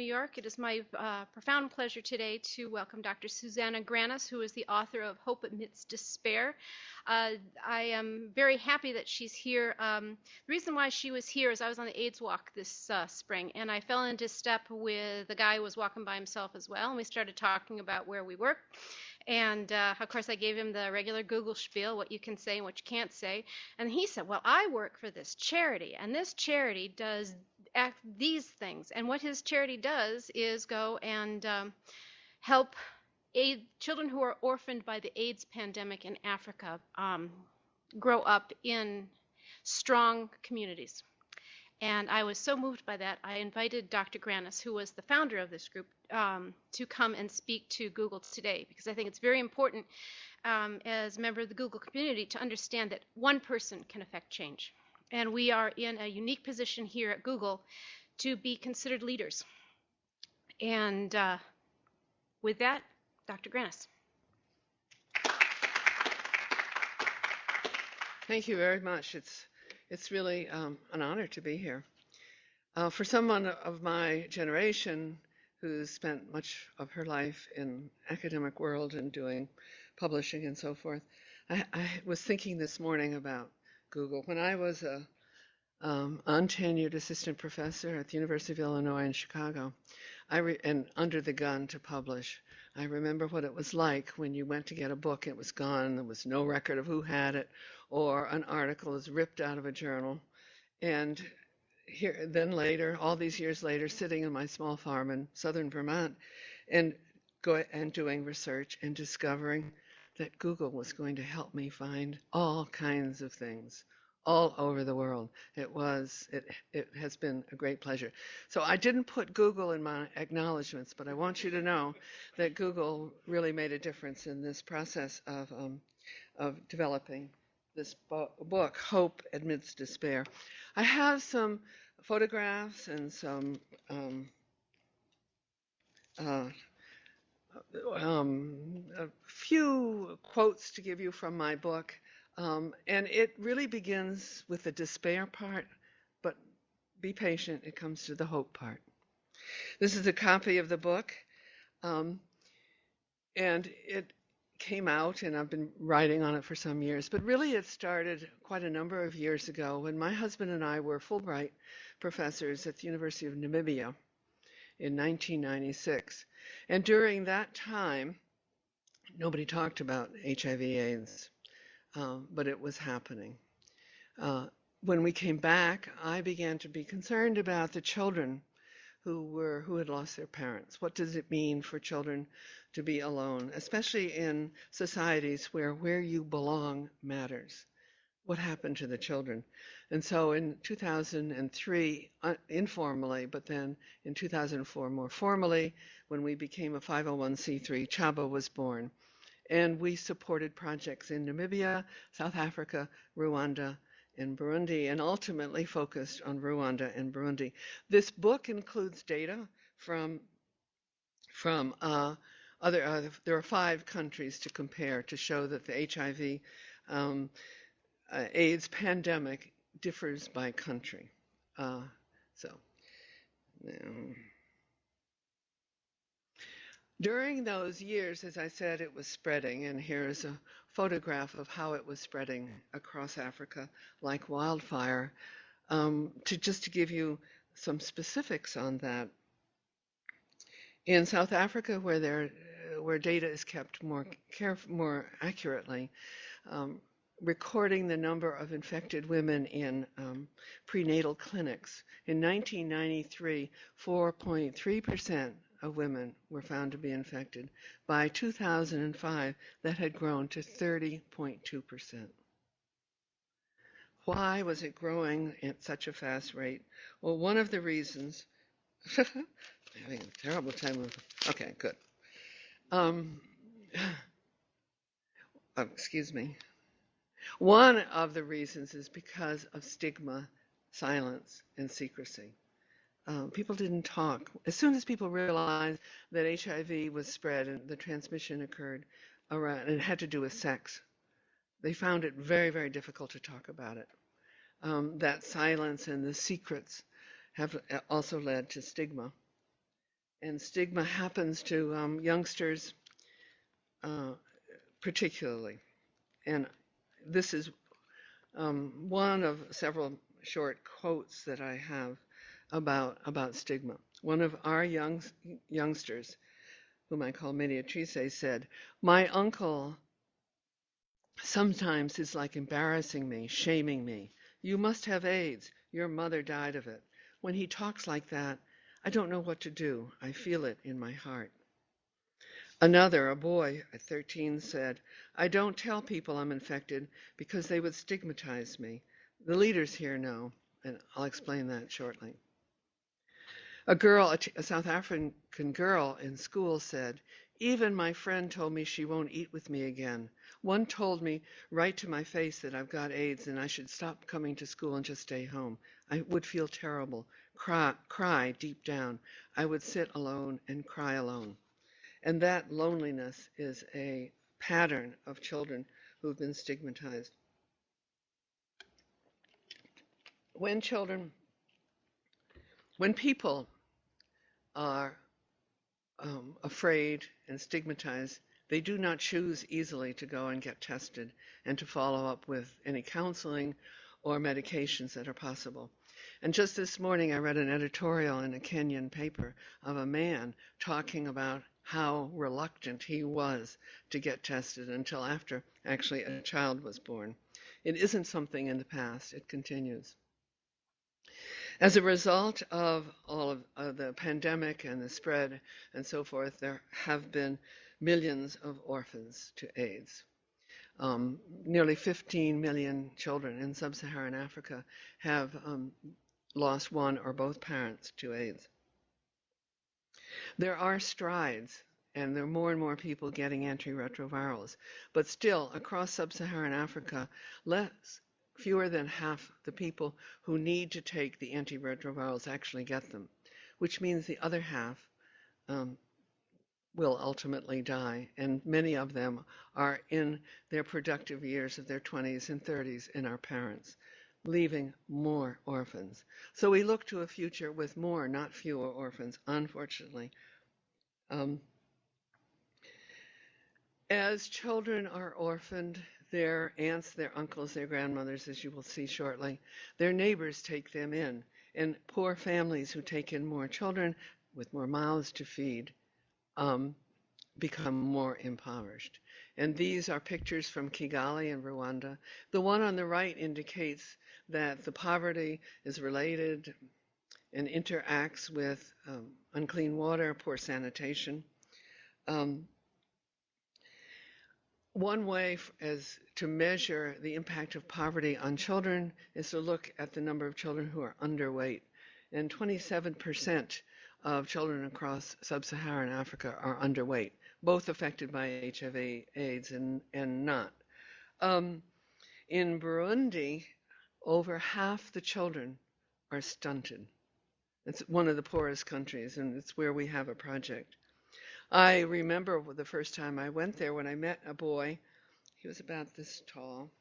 York. It is my profound pleasure today to welcome Dr. Susanna Grannis, who is the author of Hope Amidst Despair. I am very happy that she's here. The reason why she was here is I was on the AIDS walk this spring, and I fell into step with a guy who was walking by himself as well, and we started talking about where we work. And of course, I gave him the regular Google spiel, what you can say and what you can't say. And he said, well, I work for this charity, and this charity does these things. And what his charity does is go and help children who are orphaned by the AIDS pandemic in Africa grow up in strong communities. And I was so moved by that, I invited Dr. Grannis, who was the founder of this group, to come and speak to Google today, because I think it's very important as a member of the Google community to understand that one person can affect change. And we are in a unique position here at Google to be considered leaders. And with that, Dr. Grannis. Thank you very much. It's really an honor to be here. For someone of my generation who's spent much of her life in academic world and doing publishing and so forth, I was thinking this morning about Google. When I was a untenured assistant professor at the University of Illinois in Chicago, and under the gun to publish, I remember what it was like when you went to get a book, it was gone, there was no record of who had it, or an article is ripped out of a journal. And then later, all these years later, sitting in my small farm in southern Vermont and doing research and discovering that Google was going to help me find all kinds of things all over the world. It has been a great pleasure. So I didn't put Google in my acknowledgments, but I want you to know that Google really made a difference in this process of developing this book, Hope Amidst Despair. I have some photographs and some a few quotes to give you from my book. And it really begins with the despair part, but be patient, it comes to the hope part. This is a copy of the book, and it came out, and I've been writing on it for some years, but really it started quite a number of years ago when my husband and I were Fulbright professors at the University of Namibia in 1996. And during that time, nobody talked about HIV/AIDS. But it was happening. When we came back, I began to be concerned about the children who had lost their parents. What does it mean for children to be alone, especially in societies where you belong matters? What happened to the children? And so in 2003, informally, but then in 2004 more formally, when we became a 501c3, CHABHA was born. And we supported projects in Namibia, South Africa, Rwanda, and Burundi, and ultimately focused on Rwanda and Burundi. This book includes data from there are 5 countries to compare to show that the HIV AIDS pandemic differs by country. During those years, as I said, it was spreading, and here's a photograph of how it was spreading across Africa like wildfire. To give you some specifics on that, in South Africa, where data is kept more accurately, recording the number of infected women in prenatal clinics. In 1993, 4.3% of women were found to be infected. By 2005, that had grown to 30.2%. Why was it growing at such a fast rate? Well, one of the reasons, I'm having a terrible time with, okay, good. Excuse me. One of the reasons is because of stigma, silence, and secrecy. People didn't talk. As soon as people realized that HIV was spread and the transmission occurred around, and it had to do with sex, they found it very, very difficult to talk about it. That silence and the secrets have also led to stigma. And stigma happens to youngsters particularly. And this is one of several short quotes that I have about stigma. One of our youngsters, whom I call Mediatrice, said, "My uncle sometimes is like embarrassing me, shaming me. You must have AIDS. Your mother died of it. When he talks like that, I don't know what to do. I feel it in my heart." Another, a boy at 13, said, "I don't tell people I'm infected because they would stigmatize me. The leaders here know," and I'll explain that shortly. A South African girl in school said, "Even my friend told me she won't eat with me again. One told me right to my face that I've got AIDS and I should stop coming to school and just stay home. I would feel terrible, cry deep down. I would sit alone and cry alone." And that loneliness is a pattern of children who've been stigmatized. When people are afraid and stigmatized, they do not choose easily to go and get tested and to follow up with any counseling or medications that are possible. And just this morning, I read an editorial in a Kenyan paper of a man talking about how reluctant he was to get tested until after actually a child was born. It isn't something in the past, it continues. As a result of all of the pandemic and the spread and so forth, there have been millions of orphans to AIDS. Nearly 15 million children in Sub-Saharan Africa have lost one or both parents to AIDS. There are strides, and there are more and more people getting antiretrovirals, but still, across Sub-Saharan Africa, fewer than half the people who need to take the antiretrovirals actually get them, which means the other half will ultimately die, and many of them are in their productive years of their 20s and 30s and are parents, leaving more orphans. So we look to a future with more, not fewer orphans, unfortunately. As children are orphaned, their aunts, their uncles, their grandmothers, as you will see shortly, their neighbors take them in, and poor families who take in more children with more mouths to feed become more impoverished. And these are pictures from Kigali in Rwanda. The one on the right indicates that the poverty is related and interacts with unclean water, poor sanitation. One way to measure the impact of poverty on children is to look at the number of children who are underweight. And 27% of children across Sub-Saharan Africa are underweight, both affected by HIV, AIDS, and not. In Burundi, over half the children are stunted. It's one of the poorest countries, and it's where we have a project. I remember the first time I went there when I met a boy. He was about this tall.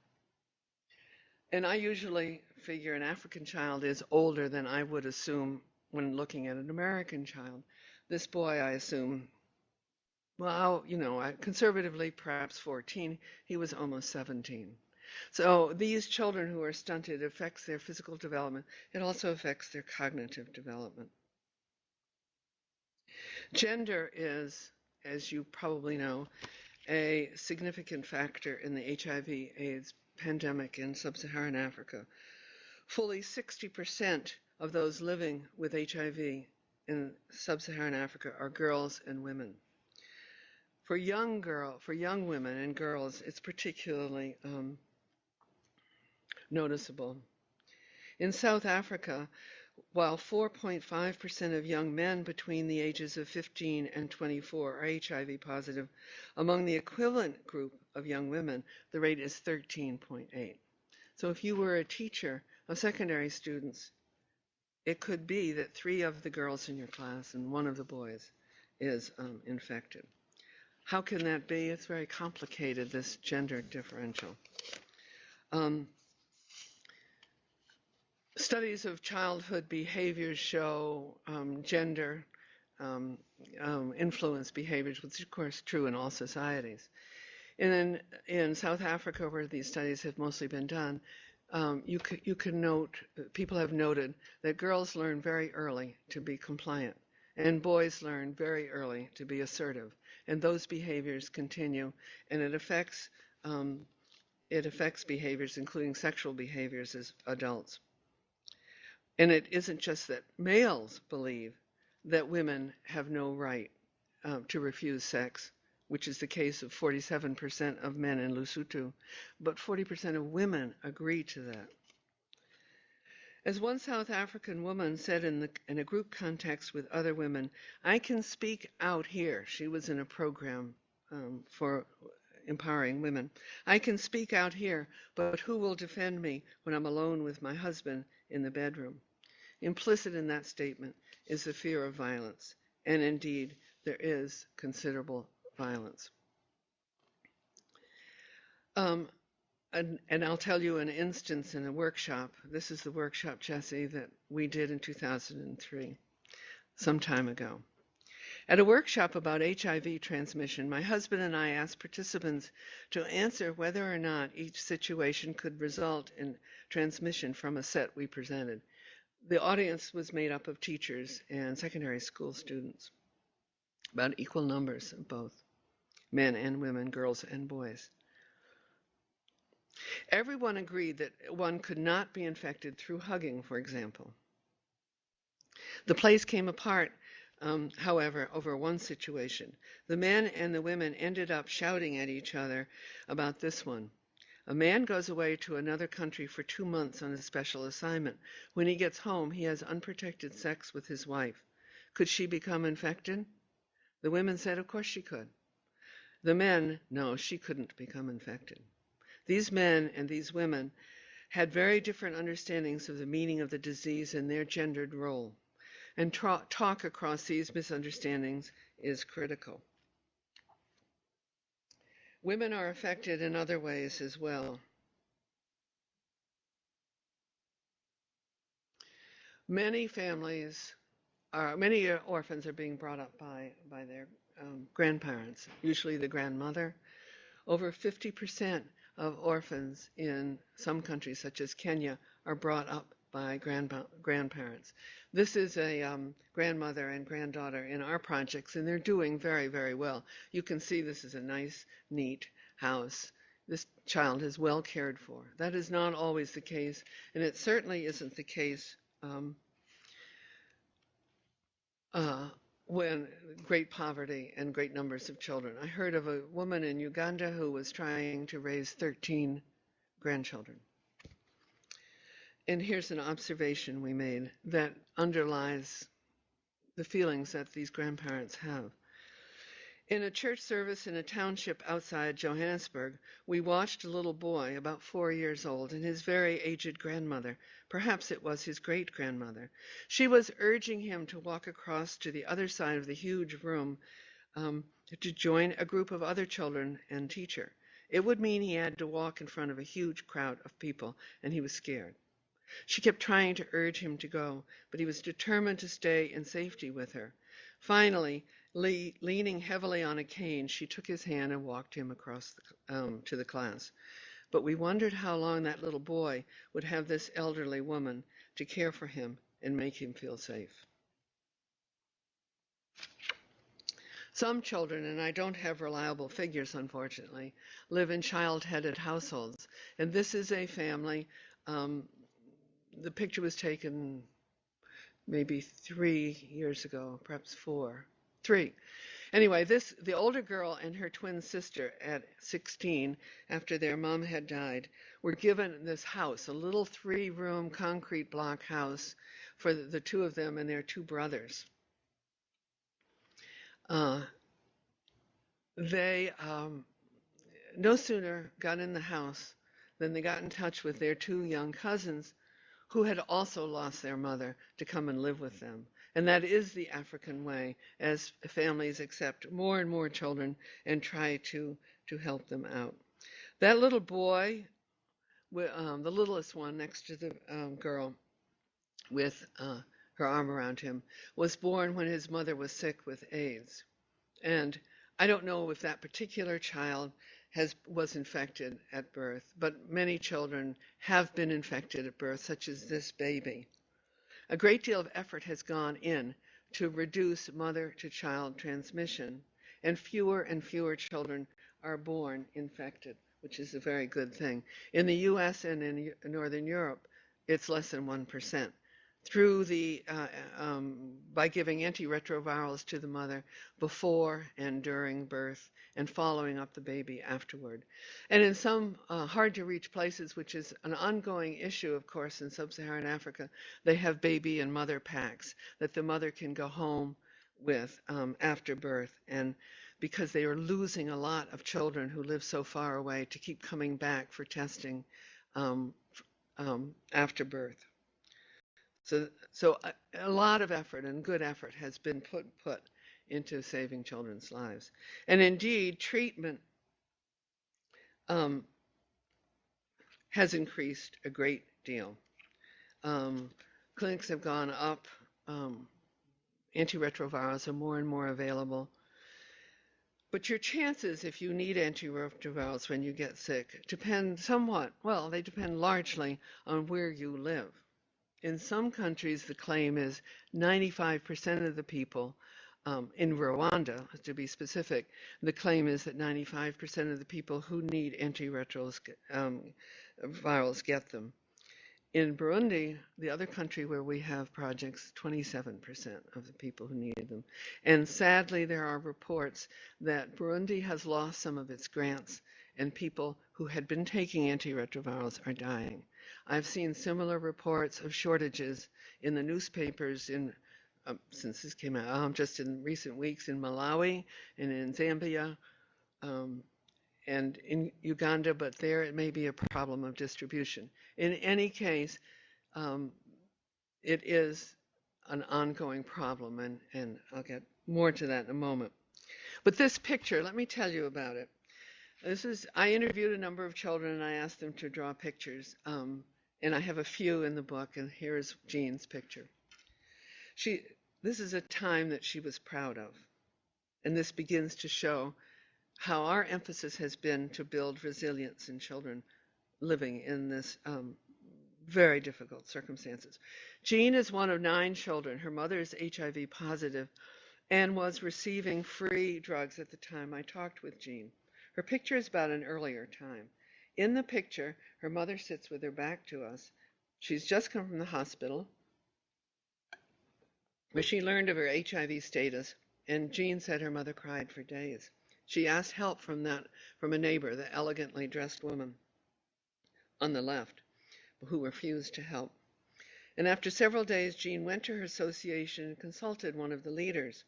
And I usually figure an African child is older than I would assume when looking at an American child. This boy, I assume, well, conservatively, perhaps 14. He was almost 17. So these children who are stunted affects their physical development. It also affects their cognitive development. Gender is, as you probably know, a significant factor in the HIV/AIDS pandemic in Sub-Saharan Africa. Fully 60% of those living with HIV in Sub-Saharan Africa are girls and women. For young women and girls, it's particularly noticeable. In South Africa, while 4.5% of young men between the ages of 15 and 24 are HIV positive, among the equivalent group of young women, the rate is 13.8. So if you were a teacher of secondary students, it could be that 3 of the girls in your class and 1 of the boys is infected. How can that be? It's very complicated, this gender differential. Studies of childhood behaviors show gender influence behaviors, which is of course true in all societies. And then in South Africa, where these studies have mostly been done, you can note, people have noted that girls learn very early to be compliant, and boys learn very early to be assertive, and those behaviors continue, and it affects behaviors, including sexual behaviors, as adults. And it isn't just that males believe that women have no right to refuse sex, which is the case of 47% of men in Lesotho, but 40% of women agree to that. As one South African woman said in a group context with other women, "I can speak out here." She was in a program for empowering women. "I can speak out here, but who will defend me when I'm alone with my husband in the bedroom?" Implicit in that statement is the fear of violence, and indeed, there is considerable violence. And I'll tell you an instance in a workshop. This is the workshop, Jesse, that we did in 2003, some time ago. At a workshop about HIV transmission, my husband and I asked participants to answer whether or not each situation could result in transmission from a set we presented. The audience was made up of teachers and secondary school students, about equal numbers of both, men and women, girls and boys. Everyone agreed that one could not be infected through hugging, for example. The place came apart, however, over one situation. The men and the women ended up shouting at each other about this one. A man goes away to another country for 2 months on a special assignment. When he gets home, he has unprotected sex with his wife. Could she become infected? The women said, of course she could. The men, no, she couldn't become infected. These men and these women had very different understandings of the meaning of the disease and their gendered role. And talk across these misunderstandings is critical. Women are affected in other ways as well. Many orphans are being brought up by their grandparents, usually the grandmother. Over 50% of orphans in some countries, such as Kenya, are brought up by grandparents. This is a grandmother and granddaughter in our projects, and they're doing very, very well. You can see this is a nice, neat house. This child is well cared for. That is not always the case, and it certainly isn't the case when great poverty and great numbers of children. I heard of a woman in Uganda who was trying to raise 13 grandchildren. And here's an observation we made that underlies the feelings that these grandparents have. In a church service in a township outside Johannesburg, we watched a little boy about 4 years old and his very aged grandmother. Perhaps it was his great-grandmother. She was urging him to walk across to the other side of the huge room to join a group of other children and teacher. It would mean he had to walk in front of a huge crowd of people, and he was scared. She kept trying to urge him to go, but he was determined to stay in safety with her. Finally, leaning heavily on a cane, she took his hand and walked him across to the class. But we wondered how long that little boy would have this elderly woman to care for him and make him feel safe. Some children, and I don't have reliable figures, unfortunately, live in child-headed households. And this is a family. The picture was taken maybe 3 years ago, perhaps 4. 3. Anyway, the older girl and her twin sister at 16, after their mom had died, were given this house, a little 3-room concrete block house for the two of them and their 2 brothers. They no sooner got in the house than they got in touch with their 2 young cousins who had also lost their mother to come and live with them. And that is the African way, as families accept more and more children and try to help them out. That little boy, the littlest one next to the girl with her arm around him, was born when his mother was sick with AIDS. And I don't know if that particular child was infected at birth, but many children have been infected at birth, such as this baby. A great deal of effort has gone in to reduce mother-to-child transmission, and fewer children are born infected, which is a very good thing. In the U.S. and in Northern Europe, it's less than 1%. Through by giving antiretrovirals to the mother before and during birth and following up the baby afterward. And in some hard-to-reach places, which is an ongoing issue, of course, in Sub-Saharan Africa, they have baby and mother packs that the mother can go home with after birth. And because they are losing a lot of children who live so far away to keep coming back for testing after birth. So a lot of effort and good effort has been put into saving children's lives. And indeed, treatment has increased a great deal. Clinics have gone up. Antiretrovirals are more and more available. But your chances, if you need antiretrovirals when you get sick, depend somewhat, well, they depend largely on where you live. In some countries, the claim is 95% of the people, in Rwanda, to be specific, the claim is that 95% of the people who need antiretrovirals get them. In Burundi, the other country where we have projects, 27% of the people who need them. And sadly, there are reports that Burundi has lost some of its grants, and people who had been taking antiretrovirals are dying. I've seen similar reports of shortages in the newspapers since this came out, just in recent weeks in Malawi and in Zambia and in Uganda, but there it may be a problem of distribution. In any case, it is an ongoing problem, and I'll get more to that in a moment. But this picture, let me tell you about it. I interviewed a number of children and I asked them to draw pictures. And I have a few in the book, and here's Jean's picture. This is a time that she was proud of. And this begins to show how our emphasis has been to build resilience in children living in this very difficult circumstances. Jean is one of 9 children. Her mother is HIV positive and was receiving free drugs at the time I talked with Jean. Her picture is about an earlier time. In the picture, her mother sits with her back to us. She's just come from the hospital where she learned of her HIV status, and Jean said her mother cried for days. She asked help from a neighbor, the elegantly dressed woman on the left, who refused to help. And after several days, Jean went to her association and consulted one of the leaders,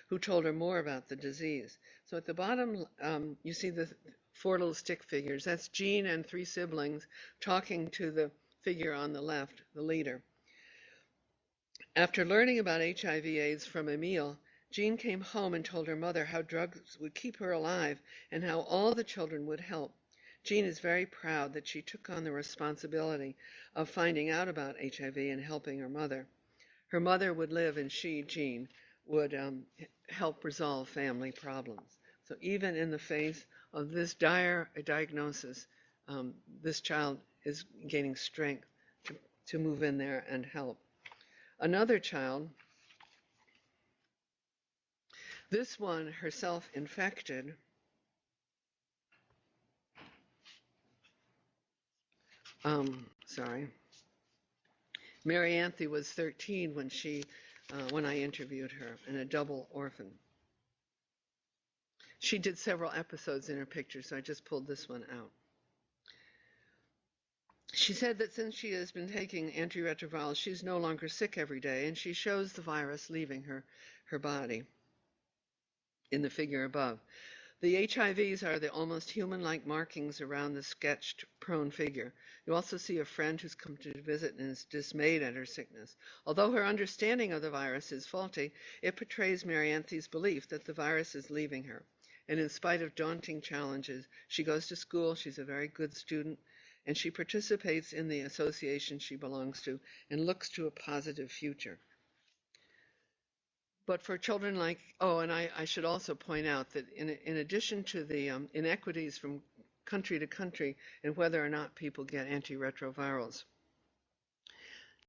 who told her more about the disease. So at the bottom, you see the 4 little stick figures. That's Jean and 3 siblings talking to the figure on the left, the leader. After learning about HIV/AIDS from Emile, Jean came home and told her mother how drugs would keep her alive and how all the children would help. Jean is very proud that she took on the responsibility of finding out about HIV and helping her mother. Her mother would live, and she, Jean, would help resolve family problems. So even in the face of this dire diagnosis, this child is gaining strength to move in there and help. Another child, this one herself infected, Mary Anthony was 13 when I interviewed her, and a double orphan. She did several episodes in her picture, so I just pulled this one out. She said that since she has been taking antiretrovirals, she's no longer sick every day, and she shows the virus leaving her body in the figure above. The HIVs are the almost human-like markings around the sketched prone figure. You also see a friend who's come to visit and is dismayed at her sickness. Although her understanding of the virus is faulty, it portrays Mary Anthony's belief that the virus is leaving her. And in spite of daunting challenges, she goes to school, she's a very good student, and she participates in the association she belongs to and looks to a positive future. But for children like, oh, and I should also point out that in addition to the inequities from country to country and whether or not people get antiretrovirals,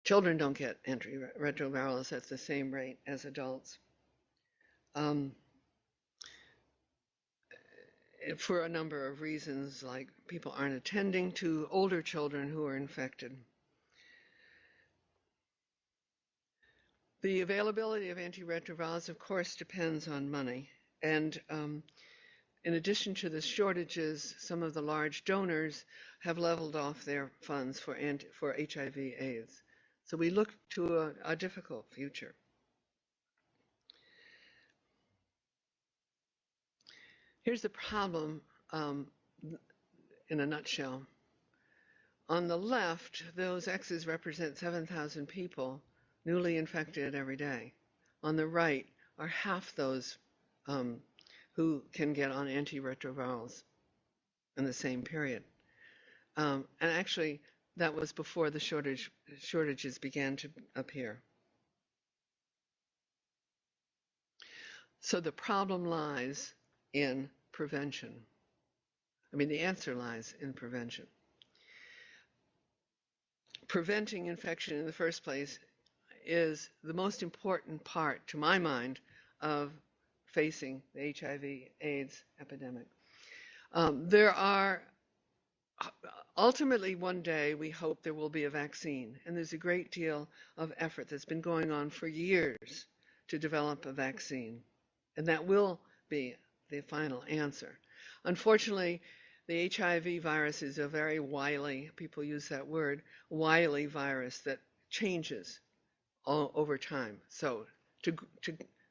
children don't get antiretrovirals at the same rate as adults. For a number of reasons, like people aren't attending to older children who are infected. The availability of antiretrovirals, of course, depends on money. And in addition to the shortages, some of the large donors have leveled off their funds for HIV/AIDS. So we look to a difficult future. Here's the problem in a nutshell. On the left, those X's represent 7,000 people newly infected every day. On the right are half those who can get on antiretrovirals in the same period. And actually, that was before the shortages began to appear. So the problem lies in prevention. I mean, the answer lies in prevention. Preventing infection in the first place is the most important part, to my mind, of facing the HIV/AIDS epidemic. There are, ultimately one day, we hope there will be a vaccine, and there's a great deal of effort that's been going on for years to develop a vaccine, and that will be the final answer. Unfortunately, the HIV virus is a very wily, people use that word, wily virus that changes all over time. So to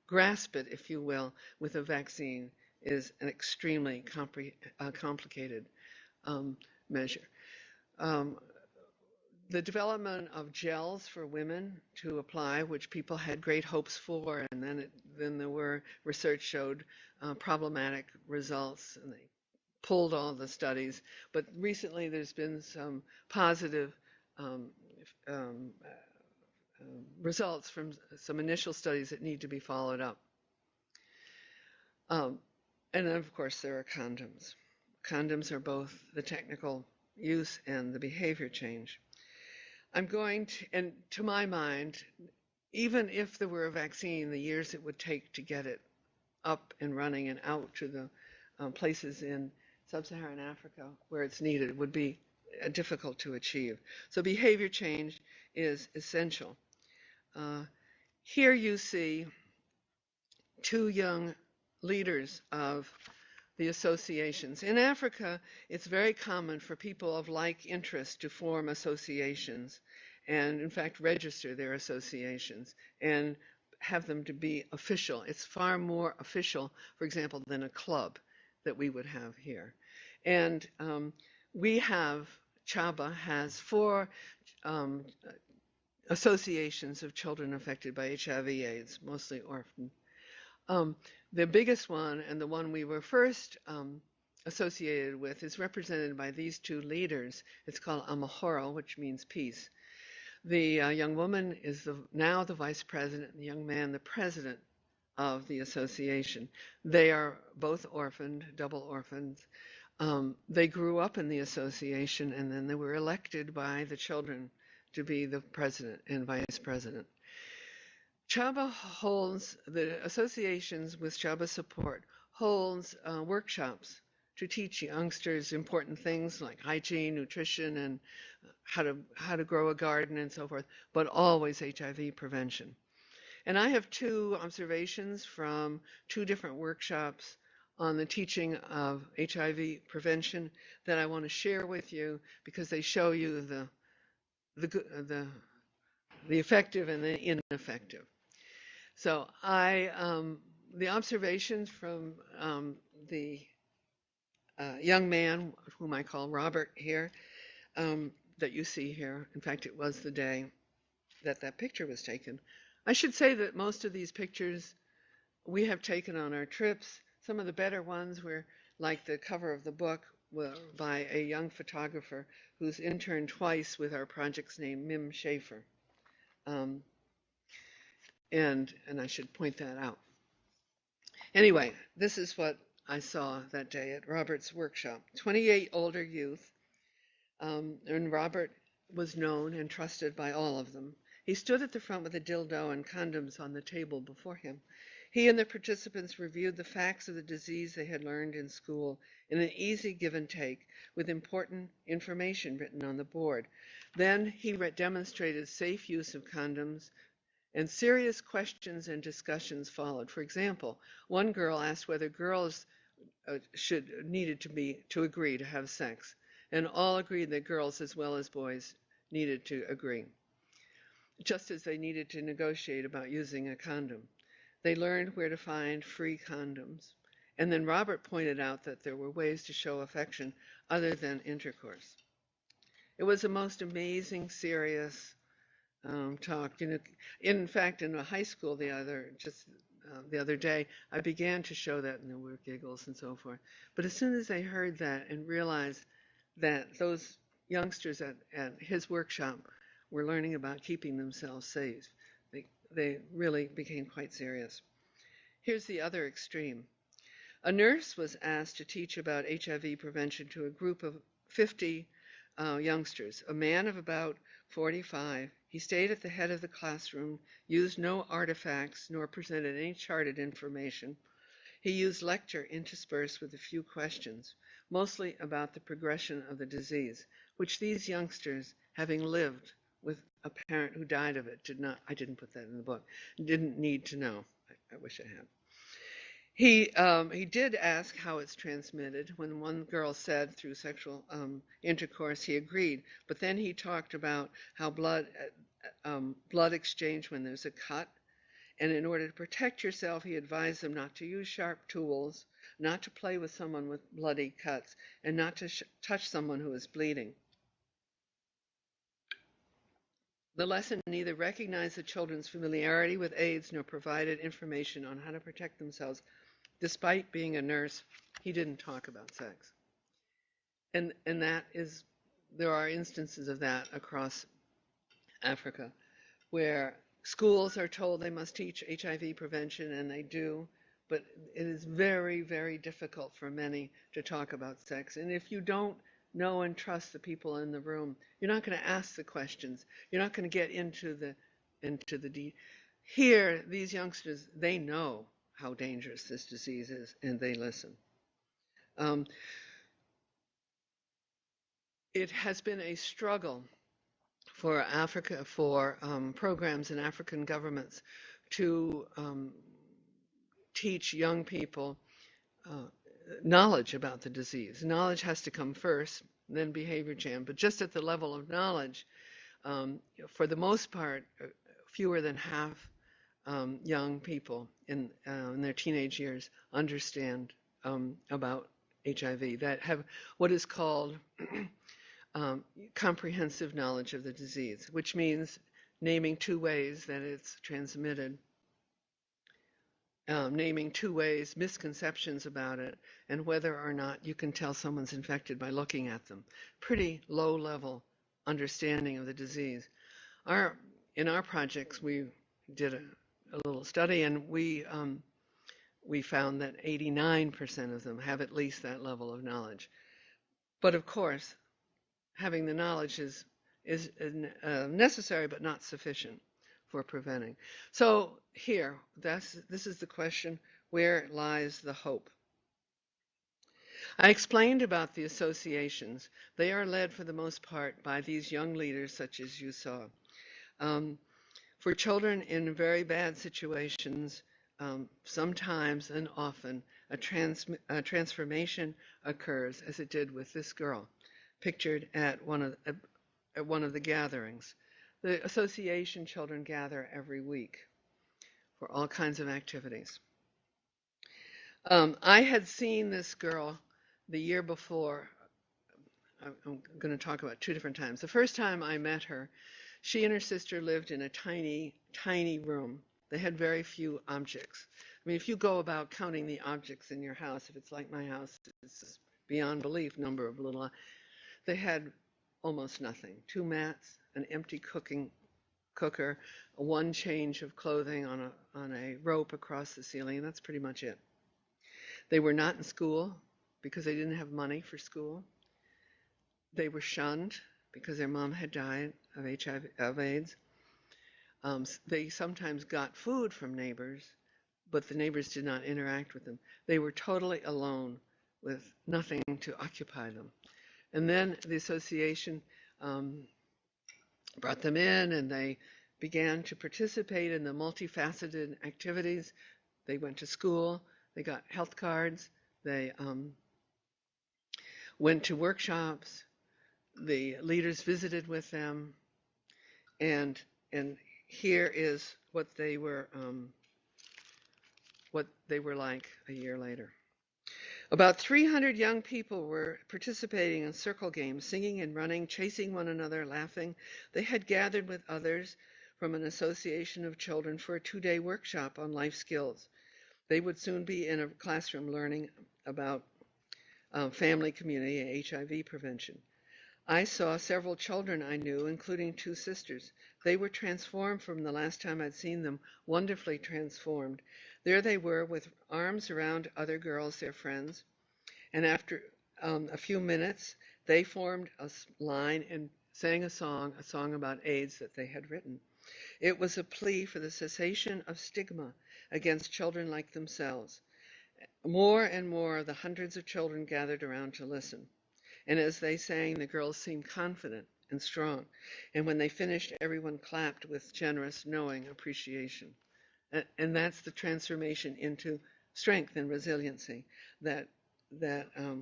grasp it, if you will, with a vaccine is an extremely complicated measure. The development of gels for women to apply, which people had great hopes for, and then there were research showed problematic results, and they pulled all the studies. But recently, there's been some positive results from some initial studies that need to be followed up. And then, of course, there are condoms. Condoms are both the technical use and the behavior change. I'm going to, and to my mind, even if there were a vaccine, the years it would take to get it up and running and out to the places in Sub-Saharan Africa where it's needed would be difficult to achieve. So behavior change is essential. Here you see two young leaders of the associations. In Africa, it's very common for people of like interest to form associations and, in fact, register their associations and have them to be official. It's far more official, for example, than a club that we would have here. And we have, CHABHA has 4 associations of children affected by HIV/AIDS, mostly orphan. The biggest one, and the one we were first associated with, is represented by these 2 leaders. It's called Amahoro, which means peace. The young woman is now the vice president, and the young man the president of the association. They are both orphaned, double orphans. They grew up in the association, and then they were elected by the children to be the president and vice president. CHABHA holds, the associations with CHABHA support, holds workshops to teach youngsters important things like hygiene, nutrition, and how to grow a garden and so forth, but always HIV prevention. And I have 2 observations from 2 different workshops on the teaching of HIV prevention that I want to share with you because they show you the effective and the ineffective. So the observations from the young man, whom I call Robert here, that you see here. In fact, it was the day that that picture was taken. I should say that most of these pictures we have taken on our trips. Some of the better ones were, like the cover of the book, were by a young photographer who's interned twice with our project's name, Mim Schaefer. And I should point that out. Anyway, this is what I saw that day at Robert's workshop. 28 older youth, and Robert was known and trusted by all of them. He stood at the front with a dildo and condoms on the table before him. He and the participants reviewed the facts of the disease they had learned in school in an easy give and take with important information written on the board. Then he demonstrated safe use of condoms, and serious questions and discussions followed. For example, one girl asked whether girls needed to agree to have sex, and all agreed that girls as well as boys needed to agree, just as they needed to negotiate about using a condom. They learned where to find free condoms. And then Robert pointed out that there were ways to show affection other than intercourse. It was a most amazing, serious talk. In fact, in a high school the other day, I began to show that, and there were giggles and so forth. But as soon as they heard that and realized that those youngsters at his workshop were learning about keeping themselves safe, they really became quite serious. Here's the other extreme. A nurse was asked to teach about HIV prevention to a group of 50 youngsters. A man of about 45. He stayed at the head of the classroom, used no artifacts, nor presented any charted information. He used lecture interspersed with a few questions, mostly about the progression of the disease, which these youngsters, having lived with a parent who died of it, I didn't put that in the book, didn't need to know. I wish I had. He did ask how it's transmitted. When one girl said through sexual intercourse, he agreed. But then he talked about how blood exchange when there's a cut. And in order to protect yourself, he advised them not to use sharp tools, not to play with someone with bloody cuts, and not to touch someone who is bleeding. The lesson neither recognized the children's familiarity with AIDS nor provided information on how to protect themselves. Despite being a nurse, he didn't talk about sex. And there are instances of that across Africa, where schools are told they must teach HIV prevention, and they do, but it is very, very difficult for many to talk about sex. And if you don't know and trust the people in the room, you're not going to ask the questions. You're not going to get into the Here, these youngsters, they know how dangerous this disease is, and they listen. It has been a struggle for Africa, for programs in African governments to teach young people knowledge about the disease. Knowledge has to come first, then behavior change. But just at the level of knowledge, for the most part, fewer than half young people in their teenage years understand about HIV, that have what is called comprehensive knowledge of the disease, which means naming 2 ways that it's transmitted, naming 2 ways, misconceptions about it, and whether or not you can tell someone's infected by looking at them. Pretty low-level understanding of the disease. In our projects, we did a little study, and we found that 89% of them have at least that level of knowledge. But of course, having the knowledge is necessary but not sufficient for preventing. So here, this is the question: where lies the hope? I explained about the associations. They are led for the most part by these young leaders such as you saw. For children in very bad situations, sometimes and often a transformation occurs, as it did with this girl, pictured at one of the gatherings. The association children gather every week for all kinds of activities. I had seen this girl the year before. I'm going to talk about 2 different times. The first time I met her, she and her sister lived in a tiny, tiny room. They had very few objects. I mean, if you go about counting the objects in your house, if it's like my house, it's beyond belief number of little. They had almost nothing. 2 mats, an empty cooking cooker, one change of clothing on a rope across the ceiling, and that's pretty much it. They were not in school because they didn't have money for school. They were shunned because their mom had died of HIV, of AIDS. They sometimes got food from neighbors, but the neighbors did not interact with them. They were totally alone with nothing to occupy them. And then the association brought them in, and they began to participate in the multifaceted activities. They went to school, they got health cards, they went to workshops, the leaders visited with them, and here is what they were like a year later. About 300 young people were participating in circle games, singing and running, chasing one another, laughing. They had gathered with others from an association of children for a 2-day workshop on life skills. They would soon be in a classroom learning about family, community, and HIV prevention. I saw several children I knew, including 2 sisters. They were transformed from the last time I'd seen them, wonderfully transformed. There they were with arms around other girls, their friends, and after a few minutes, they formed a line and sang a song about AIDS that they had written. It was a plea for the cessation of stigma against children like themselves. More and more of the hundreds of children gathered around to listen. And as they sang, the girls seemed confident and strong. And when they finished, everyone clapped with generous, knowing appreciation. And that's the transformation into strength and resiliency that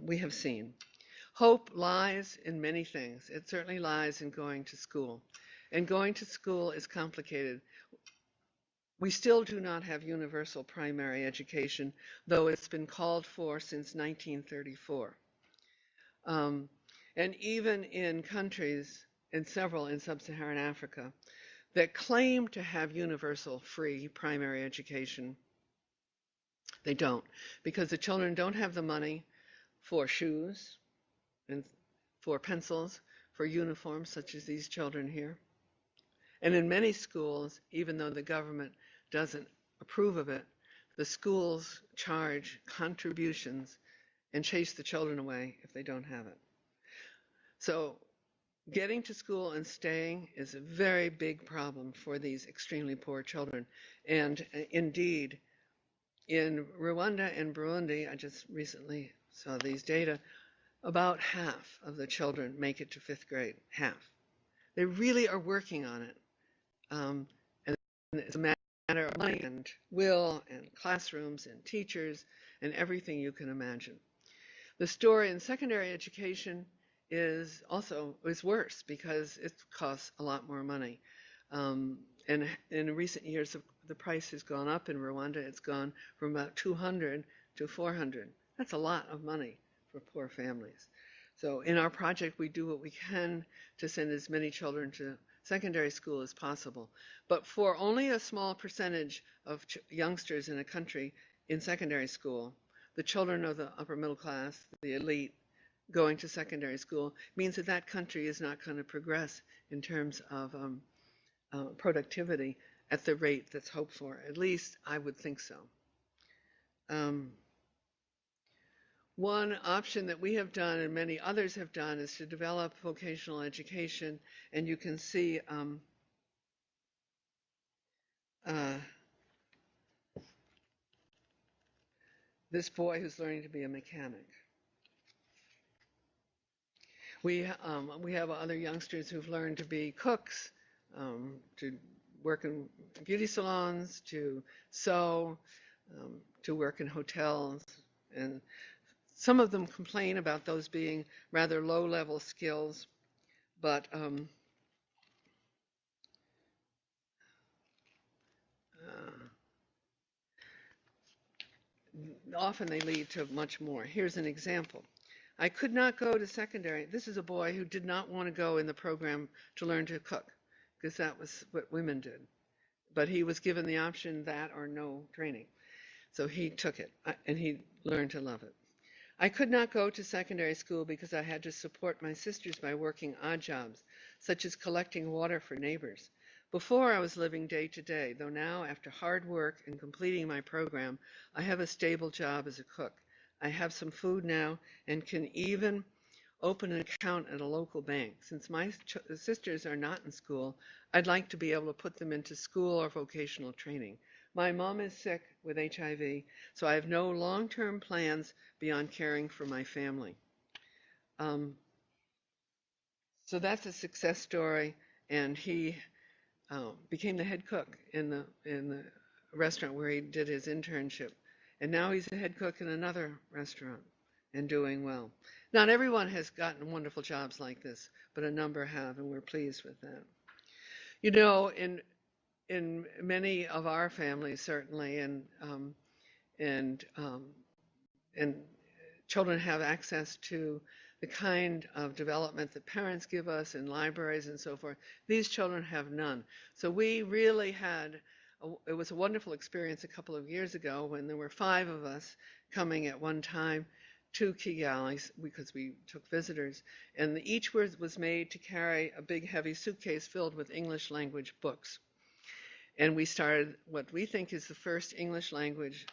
we have seen. Hope lies in many things. It certainly lies in going to school. And going to school is complicated. We still do not have universal primary education, though it's been called for since 1934. And even in countries, in several in Sub-Saharan Africa, that claim to have universal free primary education, they don't, because the children don't have the money for shoes and for pencils, for uniforms, such as these children here. And in many schools, even though the government doesn't approve of it, the schools charge contributions and chase the children away if they don't have it. So getting to school and staying is a very big problem for these extremely poor children. And indeed, in Rwanda and Burundi, I just recently saw these data, about half of the children make it to 5th grade, half. They really are working on it. And it's a matter of money and will and classrooms and teachers and everything you can imagine. The story in secondary education is worse because it costs a lot more money. And in recent years, the price has gone up in Rwanda. It's gone from about 200 to 400. That's a lot of money for poor families. So in our project, we do what we can to send as many children to secondary school as possible. But for only a small percentage of youngsters in a country in secondary school, the children of the upper middle class, the elite, going to secondary school means that that country is not going to progress in terms of productivity at the rate that's hoped for. At least I would think so. One option that we have done and many others have done is to develop vocational education, and you can see this boy who's learning to be a mechanic. We have other youngsters who've learned to be cooks, to work in beauty salons, to sew, to work in hotels. And some of them complain about those being rather low-level skills, but often they lead to much more. Here's an example. I could not go to secondary. This is a boy who did not want to go in the program to learn to cook, because that was what women did. But he was given the option, that or no training. So he took it, and he learned to love it. I could not go to secondary school because I had to support my sisters by working odd jobs, such as collecting water for neighbors. Before I was living day to day, though now, after hard work and completing my program, I have a stable job as a cook. I have some food now and can even open an account at a local bank. Since my sisters are not in school, I'd like to be able to put them into school or vocational training. My mom is sick with HIV, so I have no long-term plans beyond caring for my family. So that's a success story, and he became the head cook in the restaurant where he did his internship. And now he's the head cook in another restaurant and doing well. Not everyone has gotten wonderful jobs like this, but a number have, and we're pleased with that. You know, in many of our families, certainly, and children have access to the kind of development that parents give us in libraries and so forth. These children have none. So we really had, it was a wonderful experience a couple of years ago when there were 5 of us coming at one time to Kigali because we took visitors, and each was made to carry a big heavy suitcase filled with English language books. And we started what we think is the first English language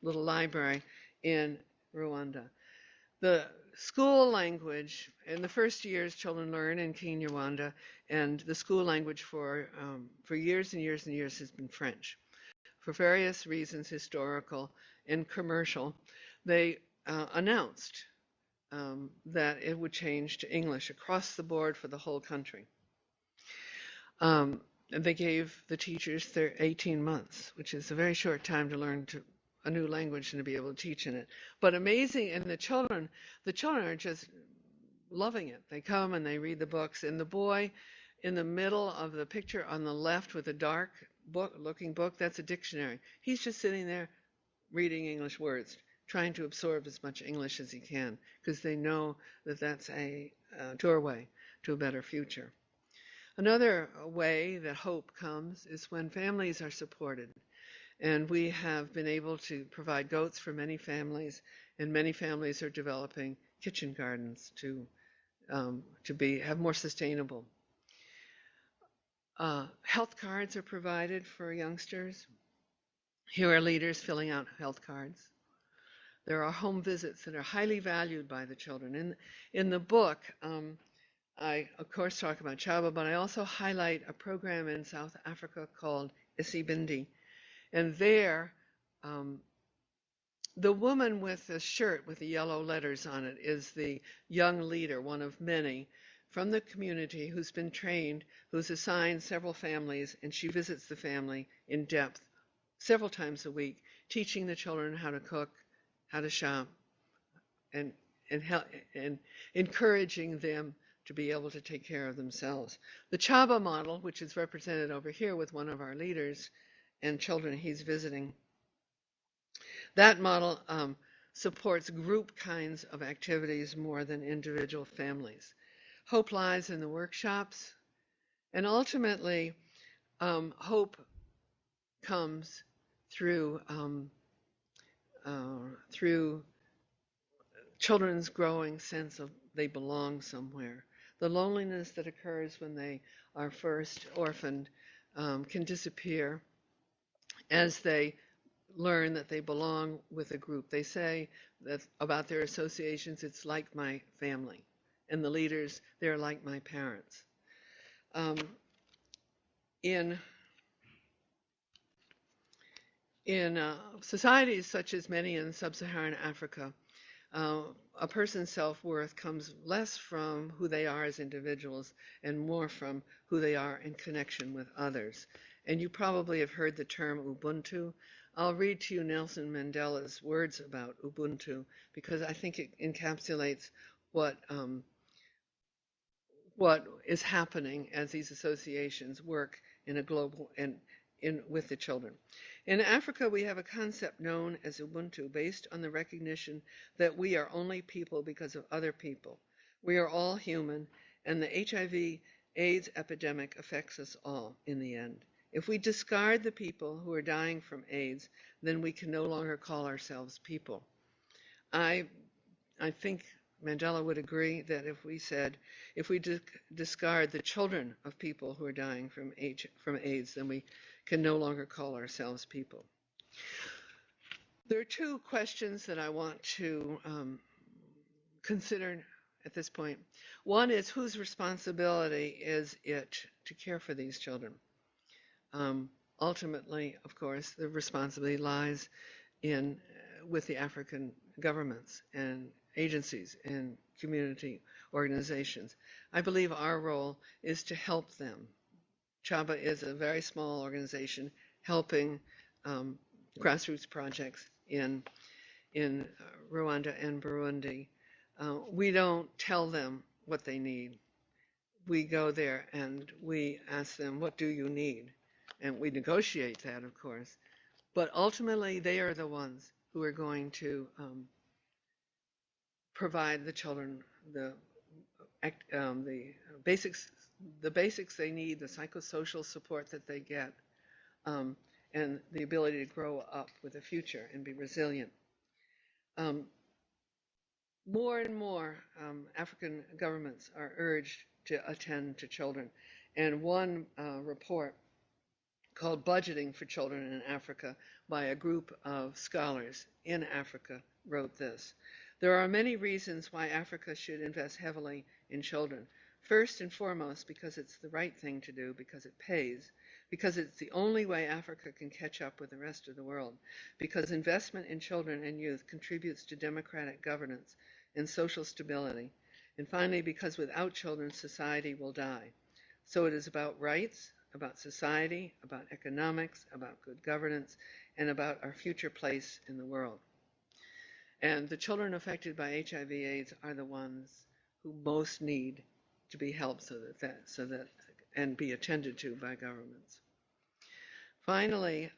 little library in Rwanda. The school language, in the first years children learn in Kinyarwanda, and the school language for years and years and years has been French. For various reasons, historical and commercial, they announced that it would change to English across the board for the whole country. And they gave the teachers 18 months, which is a very short time to learn a new language and to be able to teach in it. But amazing, and the children are just loving it. They come and they read the books, and the boy in the middle of the picture on the left with a dark looking book, that's a dictionary. He's just sitting there reading English words, trying to absorb as much English as he can, because they know that that's a doorway to a better future. Another way that hope comes is when families are supported. And we have been able to provide goats for many families, and many families are developing kitchen gardens to have more sustainable. Health cards are provided for youngsters. Here are leaders filling out health cards. There are home visits that are highly valued by the children. In the book, I, of course, talk about CHABHA, but I also highlight a program in South Africa called Isibindi. And there, the woman with the shirt with the yellow letters on it is the young leader, one of many, from the community who's been trained, who's assigned several families, and she visits the family in depth several times a week, teaching the children how to cook, how to shop, and encouraging them to be able to take care of themselves. The CHABHA model, which is represented over here with one of our leaders and children he's visiting, that model supports group kinds of activities more than individual families. Hope lies in the workshops, and ultimately hope comes through children's growing sense of they belong somewhere. The loneliness that occurs when they are first orphaned can disappear as they learn that they belong with a group. They say that about their associations, it's like my family. And the leaders, they're like my parents. In societies such as many in Sub-Saharan Africa, a person's self-worth comes less from who they are as individuals and more from who they are in connection with others. And you probably have heard the term Ubuntu. I'll read to you Nelson Mandela's words about Ubuntu because I think it encapsulates what is happening as these associations work in a global and with the children. In Africa, we have a concept known as Ubuntu based on the recognition that we are only people because of other people. We are all human, and the HIV/AIDS epidemic affects us all in the end. If we discard the people who are dying from AIDS, then we can no longer call ourselves people. I think Mandela would agree that if we discard the children of people who are dying from AIDS, then we can no longer call ourselves people. There are two questions that I want to consider at this point. One is, whose responsibility is it to care for these children? Ultimately, of course, the responsibility lies with the African governments and agencies and community organizations. I believe our role is to help them. CHABHA is a very small organization helping grassroots projects in Rwanda and Burundi. We don't tell them what they need. We go there and we ask them, what do you need? And we negotiate that, of course. But ultimately, they are the ones who are going to provide the children the basics they need, the psychosocial support that they get, and the ability to grow up with a future and be resilient. More and more African governments are urged to attend to children. And one report called Budgeting for Children in Africa by a group of scholars in Africa wrote this: there are many reasons why Africa should invest heavily in children. First and foremost, because it's the right thing to do, because it pays, because it's the only way Africa can catch up with the rest of the world, because investment in children and youth contributes to democratic governance and social stability, and finally, because without children, society will die. So it is about rights, about society, about economics, about good governance, and about our future place in the world. And the children affected by HIV/AIDS are the ones who most need to be helped so that and be attended to by governments. Finally,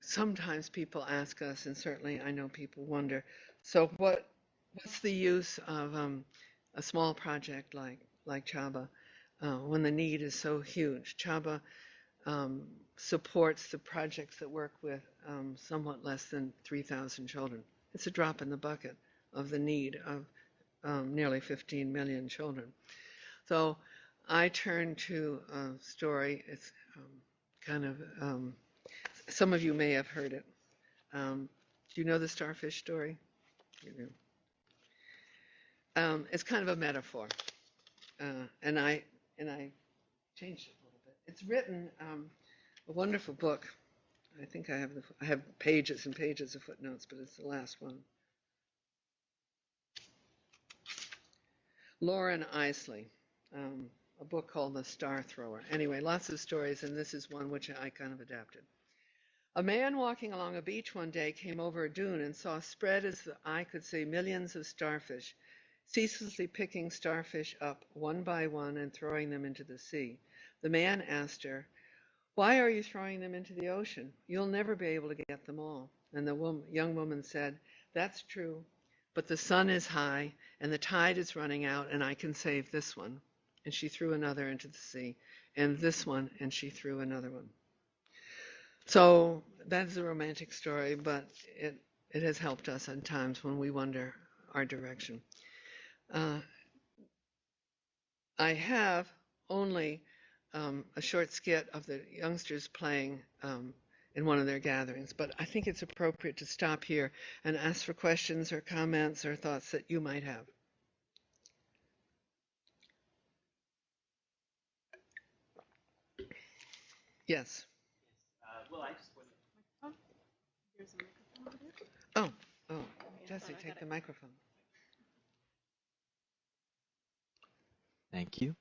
sometimes people ask us, and certainly I know people wonder, so what's the use of a small project like CHABHA when the need is so huge? CHABHA supports the projects that work with somewhat less than 3,000 children. It's a drop in the bucket of the need of nearly 15 million children. So I turn to a story. It's kind of, some of you may have heard it. Do you know the starfish story? You do. It's kind of a metaphor, and I changed it a little bit. It's written a wonderful book. I think I have pages and pages of footnotes, but it's the last one. Lauren Isley, a book called The Star Thrower. Anyway, lots of stories, and this is one which I kind of adapted. A man walking along a beach one day came over a dune and saw spread as the eye could see millions of starfish, ceaselessly picking starfish up one by one and throwing them into the sea. The man asked her, "Why are you throwing them into the ocean? You'll never be able to get them all." And the young woman said, "That's true, but the sun is high and the tide is running out and I can save this one." And she threw another into the sea, and this one, and she threw another one. So that's a romantic story, but it has helped us at times when we wonder our direction. I have only a short skit of the youngsters playing in one of their gatherings, but I think it's appropriate to stop here and ask for questions or comments or thoughts that you might have. Yes. Well, I just wanted. Oh, there's a microphone over there. Oh, Jesse, take the microphone. Thank you.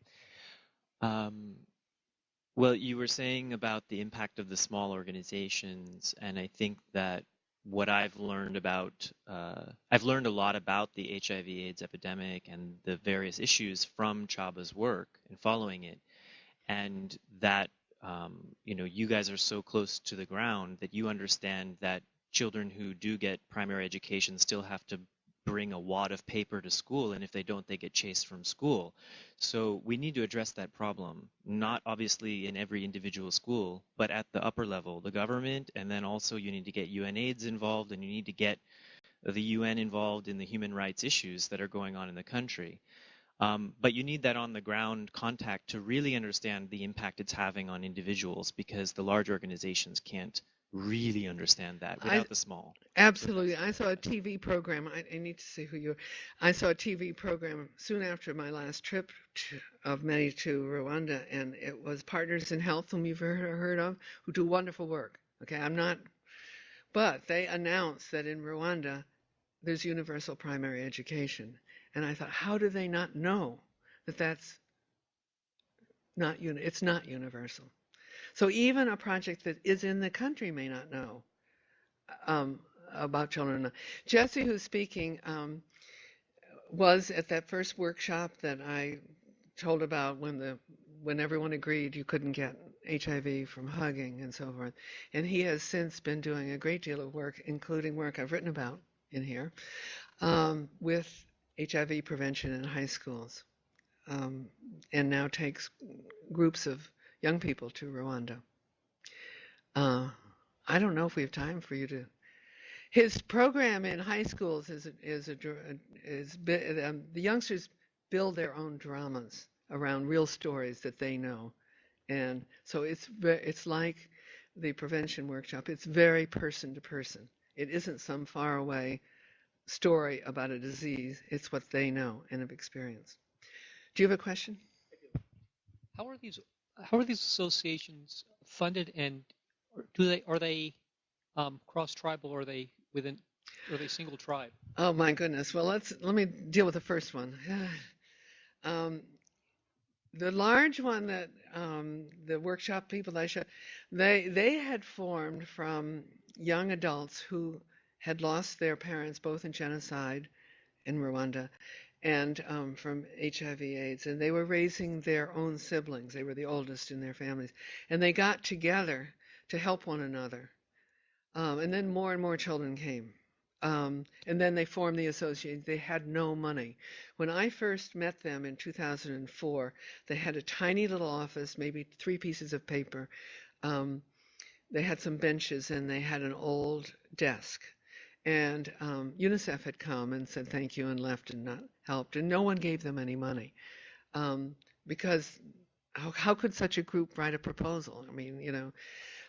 Well, you were saying about the impact of the small organizations, and I think that what I've learned about, I've learned a lot about the HIV/AIDS epidemic and the various issues from CHABHA's work and following it, and that you guys are so close to the ground that you understand that children who do get primary education still have to bring a wad of paper to school, and if they don't, they get chased from school. So we need to address that problem, not obviously in every individual school, but at the upper level, the government, and then also you need to get UNAIDS involved, and you need to get the UN involved in the human rights issues that are going on in the country. But you need that on the ground contact to really understand the impact it's having on individuals, because the large organizations can't really understand that without the small. Absolutely. I saw a TV program. I need to say who you are. I saw a TV program soon after my last trip of many to Rwanda, and it was Partners in Health, whom you've heard of, who do wonderful work. Okay, but they announced that in Rwanda there's universal primary education. And I thought, how do they not know that it's not universal? So even a project that is in the country may not know about children. Jesse, who's speaking, was at that first workshop that I told about when everyone agreed you couldn't get HIV from hugging and so forth. And he has since been doing a great deal of work, including work I've written about in here, with HIV prevention in high schools, and now takes groups of young people to Rwanda. I don't know if we have time for you to. His program in high schools the youngsters build their own dramas around real stories that they know, and so it's like the prevention workshop. It's very person to person. It isn't some far away story about a disease. It's what they know and have experienced. Do you have a question? How are these associations funded, and are they cross-tribal, or are they single tribe? Oh my goodness. Well, let me deal with the first one. The large one that the workshop people that I showed, they had formed from young adults who had lost their parents both in genocide in Rwanda and from HIV/AIDS, and they were raising their own siblings. They were the oldest in their families, and they got together to help one another. And then more and more children came. And then they formed the association. They had no money. When I first met them in 2004, they had a tiny little office, maybe 3 pieces of paper. They had some benches, and they had an old desk. And UNICEF had come and said thank you and left and not helped. And no one gave them any money, because how could such a group write a proposal? I mean,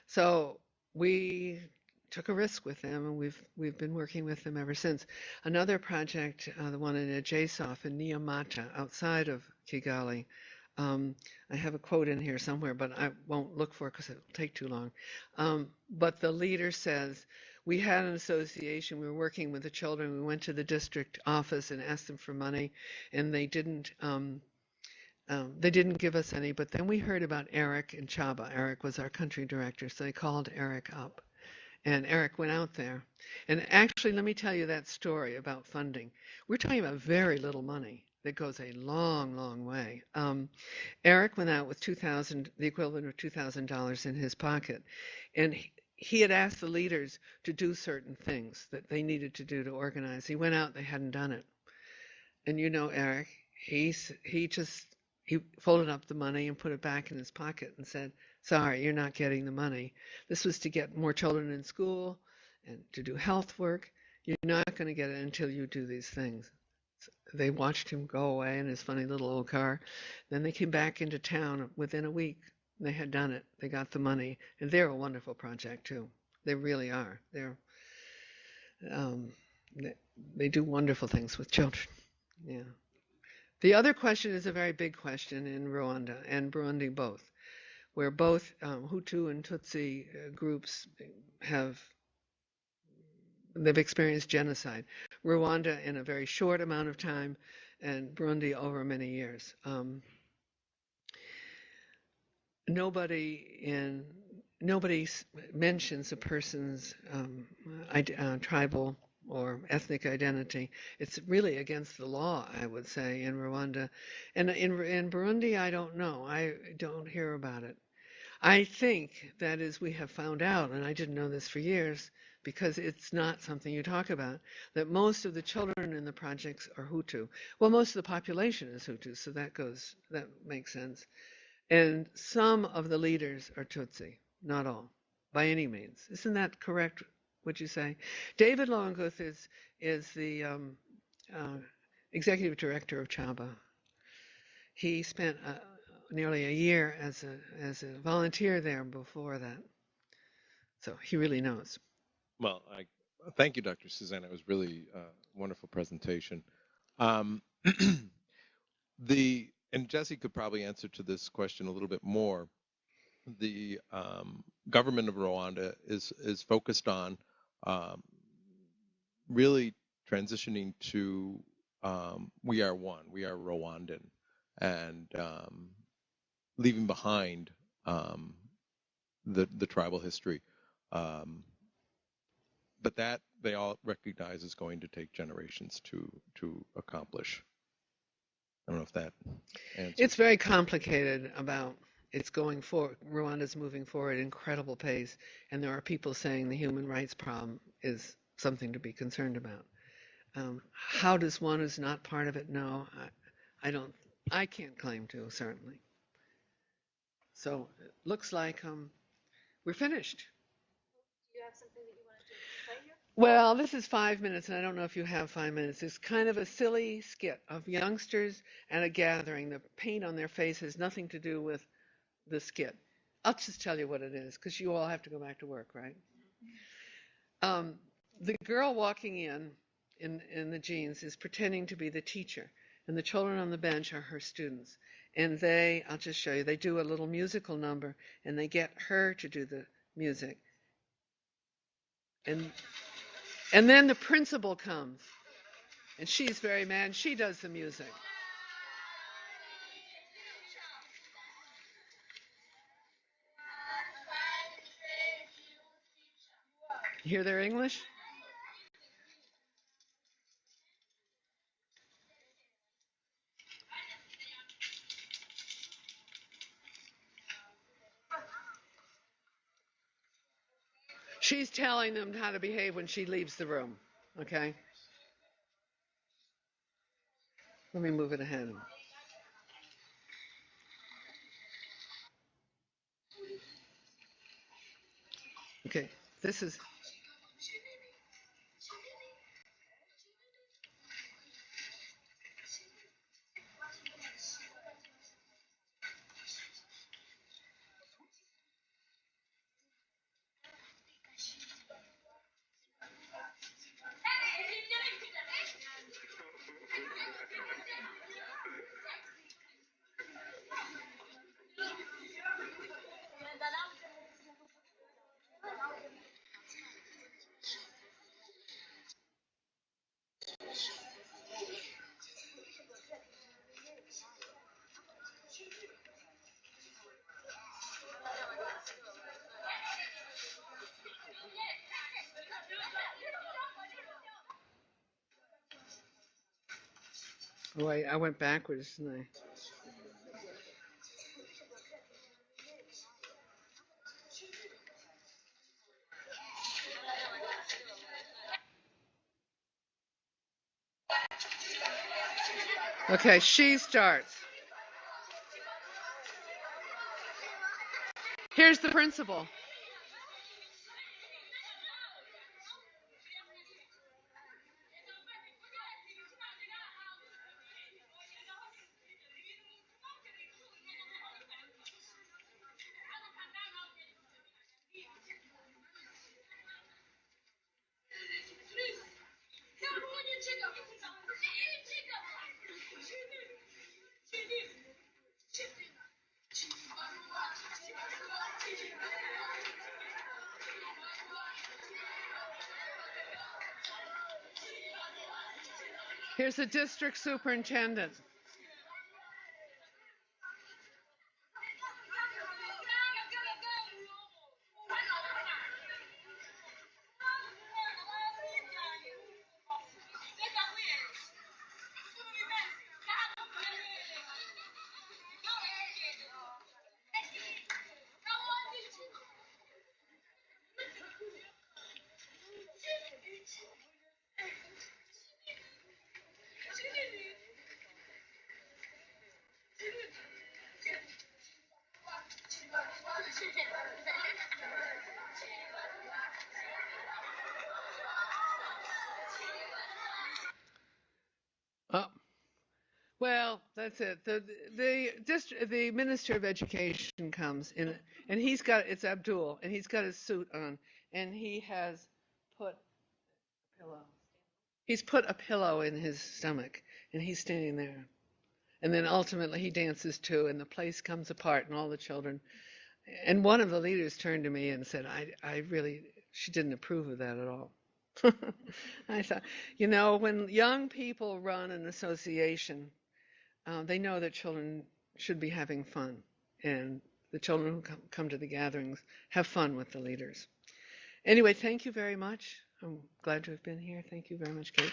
So we took a risk with them, and we've been working with them ever since. Another project, the one in Ajasof in Nyamata, outside of Kigali. I have a quote in here somewhere, but I won't look for it because it'll take too long. But the leader says, we had an association, we were working with the children, we went to the district office and asked them for money, and they didn't give us any, but then we heard about Eric in CHABHA. Eric was our country director, so they called Eric up. And Eric went out there. And actually, let me tell you that story about funding. We're talking about very little money that goes a long, long way. Eric went out with the equivalent of $2,000 in his pocket. And he had asked the leaders to do certain things that they needed to do to organize. He went out, they hadn't done it. And Eric, he folded up the money and put it back in his pocket and said, sorry, you're not getting the money. This was to get more children in school and to do health work. You're not going to get it until you do these things. So they watched him go away in his funny little old car. Then they came back into town within a week. They had done it. They got the money. And they're a wonderful project, too. They really are. They do wonderful things with children. Yeah. The other question is a very big question in Rwanda and Burundi both, where both Hutu and Tutsi groups they've experienced genocide. Rwanda in a very short amount of time, and Burundi over many years. Nobody mentions a person's tribal or ethnic identity. It's really against the law, I would say, in Rwanda. And in Burundi, I don't know. I don't hear about it. I think that is, we have found out, and I didn't know this for years, because it's not something you talk about, that most of the children in the projects are Hutu. Well, most of the population is Hutu, so that makes sense. And some of the leaders are Tutsi, not all, by any means. Isn't that correct, would you say? David Longuth is the executive director of CHABHA. He spent nearly a year as a volunteer there before that. So he really knows. Well, thank you, Dr. Susanna. It was really a wonderful presentation. And Jesse could probably answer to this question a little bit more. The government of Rwanda is focused on really transitioning to we are one, we are Rwandan, and leaving behind the tribal history. But that they all recognize is going to take generations to accomplish. I don't know if that answers. It's very complicated about it's going forward. Rwanda's moving forward at incredible pace, and there are people saying the human rights problem is something to be concerned about. How does one who's not part of it know? I can't claim to, certainly. So it looks like we're finished. Do you have something that you want to play here? Well, this is 5 minutes, and I don't know if you have 5 minutes. It's kind of a silly skit of youngsters at a gathering. The paint on their face has nothing to do with the skit. I'll just tell you what it is, because you all have to go back to work, right? The girl walking in the jeans is pretending to be the teacher, and the children on the bench are her students. And I'll just show you, they do a little musical number, and they get her to do the music. And then the principal comes, and she's very mad, and she does the music. You hear their English? She's telling them how to behave when she leaves the room, okay? Let me move it ahead. Okay, this is... Oh, I went backwards, didn't I? Okay, she starts. Here's the principal. Here's the district superintendent. Oh, well, that's it. The Minister of Education comes in, and it's Abdul, and he's got his suit on, and he has put a pillow. He's put a pillow in his stomach, and he's standing there. And then ultimately he dances too, and the place comes apart, and all the children. And one of the leaders turned to me and said, she didn't approve of that at all. I thought, when young people run an association, they know that children should be having fun. And the children who come to the gatherings have fun with the leaders. Anyway, thank you very much. I'm glad to have been here. Thank you very much, Kate.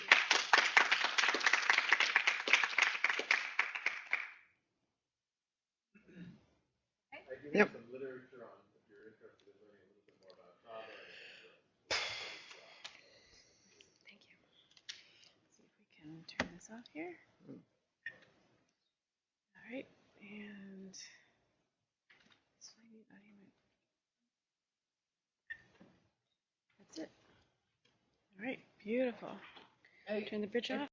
Yep. Some literature on if you're interested in learning a little bit more about CHABHA. Thank you. Let's see if we can turn this off here. All right, and that's it. All right, beautiful. Turn the bridge off.